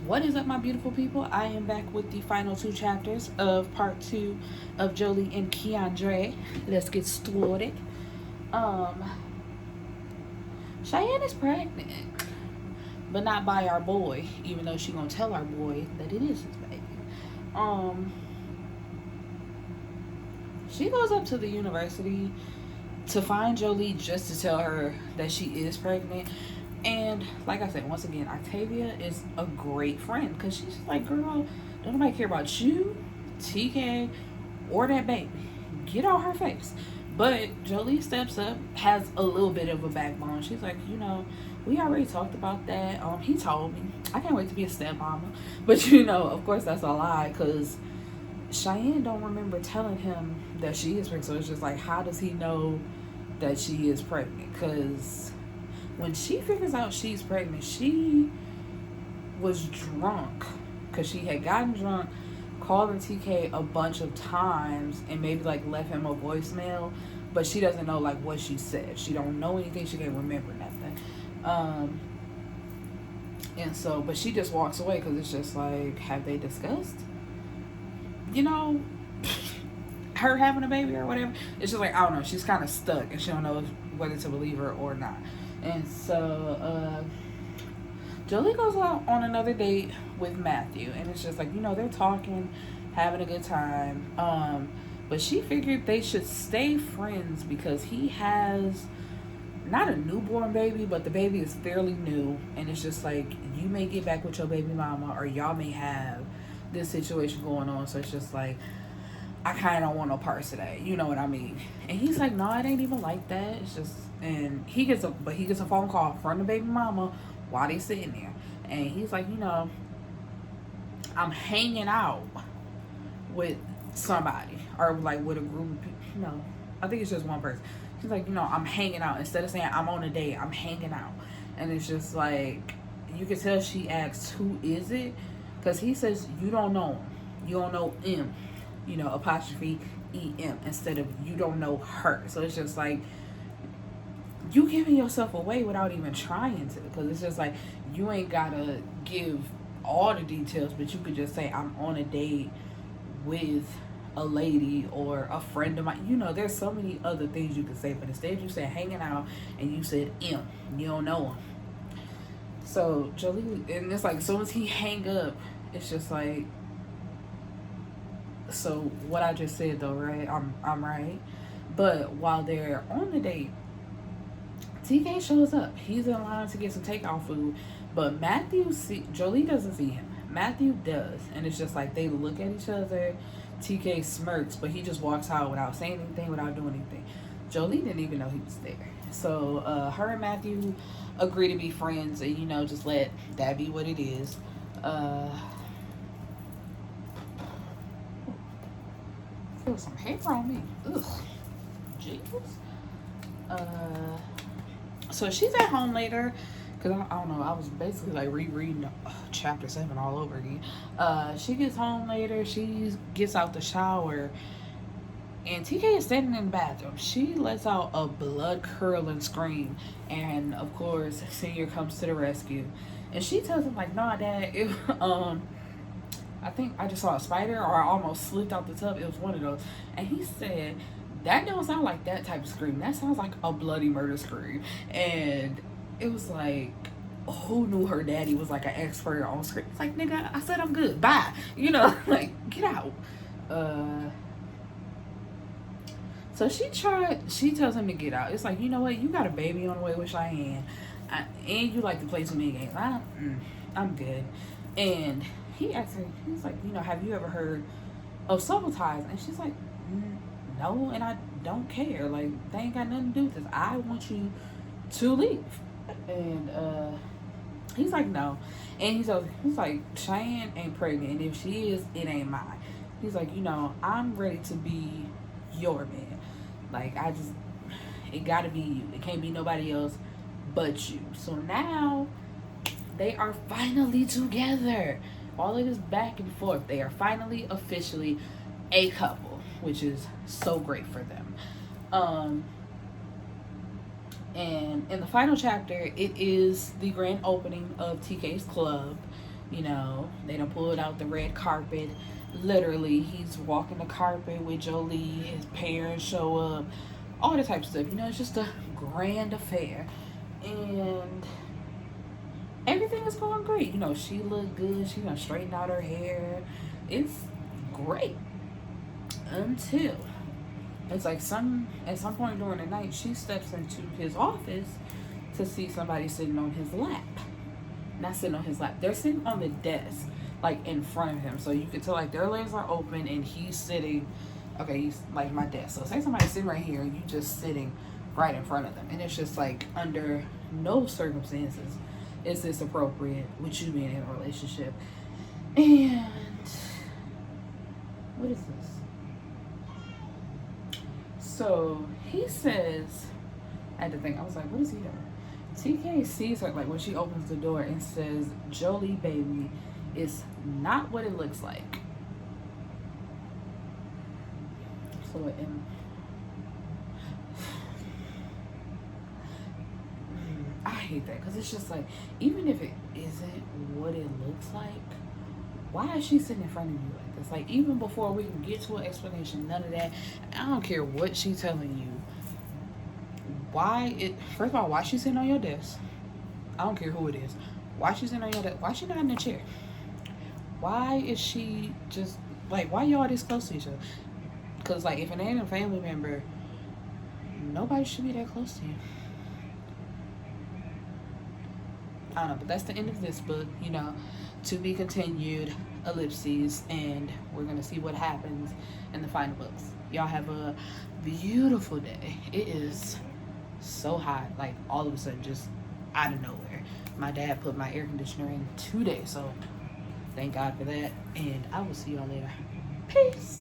What is up, my beautiful people? I am back with the final two chapters of part two of Jholee and Kiandre. Let's get started. Um, Cheyenne is pregnant, but not by our boy, even though she gonna tell our boy that it is his baby. Um, she goes up to the university to find Jholee just to tell her that she is pregnant. And like I said, once again, Octavia is a great friend because she's like, girl, don't nobody care about you, TK, or that baby. Get on her face. But Jholee steps up, has a little bit of a backbone. She's like, we already talked about that. He told me. I can't wait to be a stepmama. But of course that's a lie because Cheyenne don't remember telling him that she is pregnant. So it's just like, how does he know that she is pregnant? Because when she figures out she's pregnant, she was drunk because she had gotten drunk, calling TK a bunch of times and maybe like left him a voicemail, but she doesn't know like what she said. She don't know anything. She can't remember nothing. And so, but she just walks away because it's just like, have they discussed, her having a baby or whatever? It's just like, I don't know. She's kind of stuck and she don't know whether to believe her or not. And so Jholee goes out on another date with Matthew, and it's just like, they're talking, having a good time. But she figured they should stay friends because he has not a newborn baby, but the baby is fairly new, and it's just like, you may get back with your baby mama, or y'all may have this situation going on. So it's just like, I kind of don't want no parts of that. You know what I mean? And he's like, no, it ain't even like that. It's just, and he gets a phone call from the baby mama while they sitting there. And he's like, I'm hanging out with somebody or like with a group of people. I think it's just one person. He's like, I'm hanging out. Instead of saying I'm on a date, I'm hanging out. And it's just like, you can tell she asks, who is it? Because he says, you don't know him. You don't know him. Apostrophe E-M instead of you don't know her. So it's just like, you giving yourself away without even trying to, because it's just like, you ain't gotta give all the details, but you could just say, I'm on a date with a lady or a friend of mine. There's so many other things you could say, but instead you said hanging out and you said M. You don't know him. So Jholee, and it's like, as soon as he hang up, it's just like, so what I just said though, right? I'm right. But while they're on the date, TK shows up. He's in line to get some takeout food, but Jholee doesn't see him. Matthew does, and it's just like, they look at each other. TK smirks, but he just walks out without saying anything, without doing anything. Jholee didn't even know he was there. So her and Matthew agree to be friends, and just let that be what it is. Feel some hair on me. Ugh. Jesus. So she's at home later, because I don't know, I was basically like rereading chapter 7 all over again. She gets home later, she gets out the shower, and TK is sitting in the bathroom. She lets out a blood-curdling scream, and of course, Senior comes to the rescue. And she tells him like, nah, Dad, I think I just saw a spider, or I almost slipped out the tub. It was one of those. And he said, that don't sound like that type of scream. That sounds like a bloody murder scream. And it was like, who knew her daddy was like an expert on scream? It's like, nigga, I said I'm good. Bye. Like, get out. So she tells him to get out. It's like, you know what? You got a baby on the way with Cheyenne. And you like to play too many games. I'm good. And he asked her, he's like, have you ever heard of soul ties? And she's like, no, and I don't care. Like, they ain't got nothing to do with this. I want you to leave. And he's like, no. And he's like, Cheyenne ain't pregnant, and if she is, it ain't mine. He's like, I'm ready to be your man. Like, it gotta be you. It can't be nobody else but you. So now they are finally together. All of this back and forth, they are finally officially a couple, which is so great for them. And in the final chapter, it is the grand opening of TK's club. You know, they done pulled out the red carpet. Literally, he's walking the carpet with Jholee. His parents show up. All the type of stuff. You know, it's just a grand affair. And everything is going great. You know, she looked good. She done straightened out her hair. It's great. Until it's like at some point during the night, she steps into his office to see somebody sitting on his lap. Not sitting on his lap. They're sitting on the desk, like in front of him. So you can tell like their legs are open and he's sitting. Okay, he's like my desk. So say somebody's sitting right here and you just sitting right in front of them, and it's just like under no circumstances is this appropriate with you being in a relationship. And what is this? So he says at the thing, I was like, what is he doing? TK sees her like when she opens the door and says, Jholee, baby, it's not what it looks like. So I hate that because it's just like, even if it isn't what it looks like, why is she sitting in front of you like this? Like, even before we can get to an explanation, none of that. I don't care what she's telling you. First of all, why she sitting on your desk? I don't care who it is. Why she sitting on your desk? Why she not in the chair? Why is she just, like, why y'all this close to each other? Because, like, if it ain't a family member, nobody should be that close to you. I don't know, but that's the end of this book, you know, to be continued, ellipses, and we're going to see what happens in the final books. Y'all have a beautiful day. It is so hot, like, all of a sudden, just out of nowhere. My dad put my air conditioner in today, so thank God for that, and I will see y'all later. Peace.